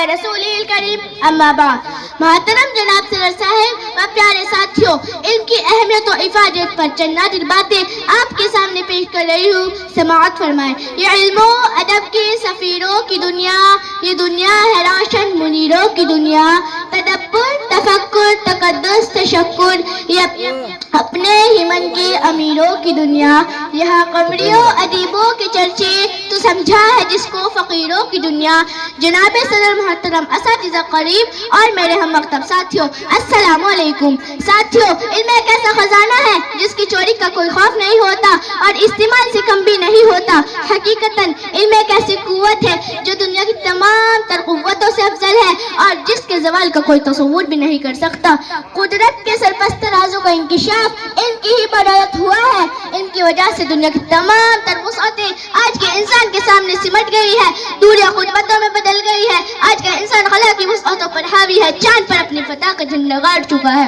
رسوله الکریم اما بعد. محترم جناب صدر صاحب و پیارے ساتھیوں، علم کی اہمیت و افادیت پر چند نادر باتیں آپ کے سامنے پیش کر رہی ہوں، سماعت فرمائیں. یہ علم و ادب کے سفیروں کی دنیا، یہ دنیا ہے روشن منیروں کی دنیا. تدبر، تفکر، تقدس، تشکر، یہ اپنے ہی من کے امیروں کی دنیا. یہاں قمریوں ادیبوں کے چرچے تو سمجھا ہے جس کو فقیروں کی دنیا. جناب صدر محترم، اساتذہ قریب اور میرے ہم مکتب ساتھیوں، السلام علیکم. ساتھیوں، علم ایک ایسا خزانہ ہے جس کی چوری کا کوئی خوف نہیں ہوتا اور استعمال سے کم بھی نہیں ہوتا. حقیقتاً علم ایک ایسی قوت ہے جو دنیا کی تمام تر قوتوں سے افضل ہے اور جس کے زوال کا کوئی تصور بھی نہیں کر سکتا. قدرت کے سرپست رازوں کا انکشاف علم کی ہی بدولت ہوا ہے. ان کی وجہ سے دنیا کی تمام تر وسعتیں آج کے انسان کے سامنے سمٹ گئی ہے، دوریاں قربتوں میں بدل گئی ہے. آج کا انسان خلا کی وسعتوں پر حاوی ہے، چاند پر اپنی فتح کا جھنڈا گاڑ چکا ہے.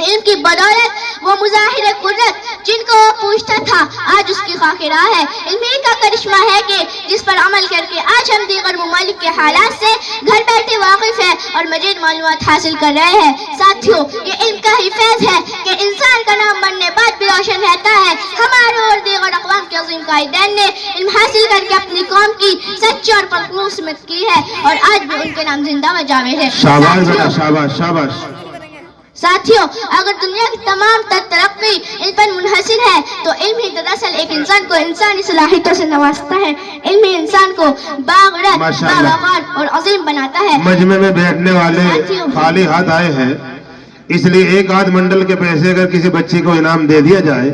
علم کی بدولت وہ مظاہر قدرت جن کو وہ پوچھتا تھا آج اس کی خاک راہ ہے. علم ہی کا کرشمہ ہے کہ جس پر عمل کر کے آج ہم دیگر ممالک کے حالات سے گھر بیٹھے واقف ہیں اور مزید معلومات حاصل کر رہے ہیں. ساتھیوں، یہ علم کا ہی فیض ہے کہ انسان کا نام بننے بعد بھی روشن رہتا ہے. ہمارے اور دیگر اقوام کے عظیم قائدین نے علم حاصل کر کے اپنی قوم کی سچی اور پرخلوص خدمت کی ہے اور آج بھی ان کے نام زندہ و جاوید ہے. ساتھیوں، اگر دنیا کی تمام تر ترقی علم پر منحصر ہے تو علم ہی دراصل ایک انسان کو انسانی صلاحیتوں سے نوازتا ہے. علم ہی انسان کو باغرت، باوقار اور عظیم بناتا ہے. مجمع میں بیٹھنے والے خالی ہاتھ آئے ہیں، اس لیے ایک آدھ منڈل کے پیسے اگر کسی بچی کو انعام دے دیا جائے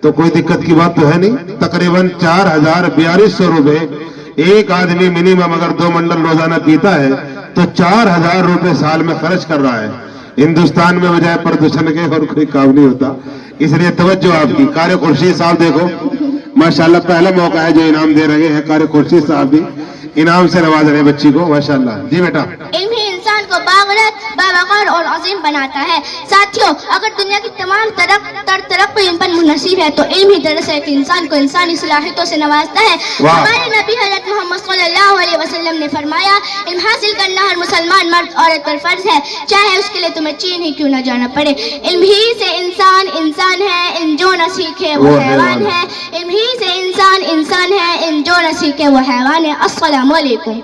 تو کوئی دقت کی بات تو ہے نہیں. تقریباً 4,4200 روپے ایک آدمی منیمم اگر 2 منڈل روزانہ پیتا ہے تو 4,000 روپے سال میں خرچ کر رہا ہے. ہندوستان میں بجائے پردوشن کے اور کوئی کام نہیں ہوتا. اس لیے توجہ آپ کی. قاری خورشید صاحب دیکھو ماشاءاللہ پہلا موقع ہے جو انعام دے رہے ہیں. قاری خورشید صاحب بھی انعام سے نواز رہے ہیں بچی کو، ماشاءاللہ. جی بیٹا. علم ہی انسان کو باغرت، باوقار اور عظیم بناتا ہے. ساتھیوں، اگر دنیا کی تمام تر ترقی علم پر منحصر ہے تو علم ہی دراصل ایک انسان کو انسانی صلاحیتوں سے نوازتا ہے. ہمارے نبی حضرت محمد صلی اللہ علیہ وسلم نے فرمایا، علم حاصل کرنا ہر مسلمان مرد عورت پر فرض ہے، چاہے اس کے لیے تمہیں چین ہی کیوں نہ جانا پڑے. علم ہی سے انسان انسان ہے، علم جو نہ سیکھے وہ حیوان ہے. علم ہی سے انسان انسان ہے، علم جو نہ سیکھے وہ حیوان ہے. السلام علیکم.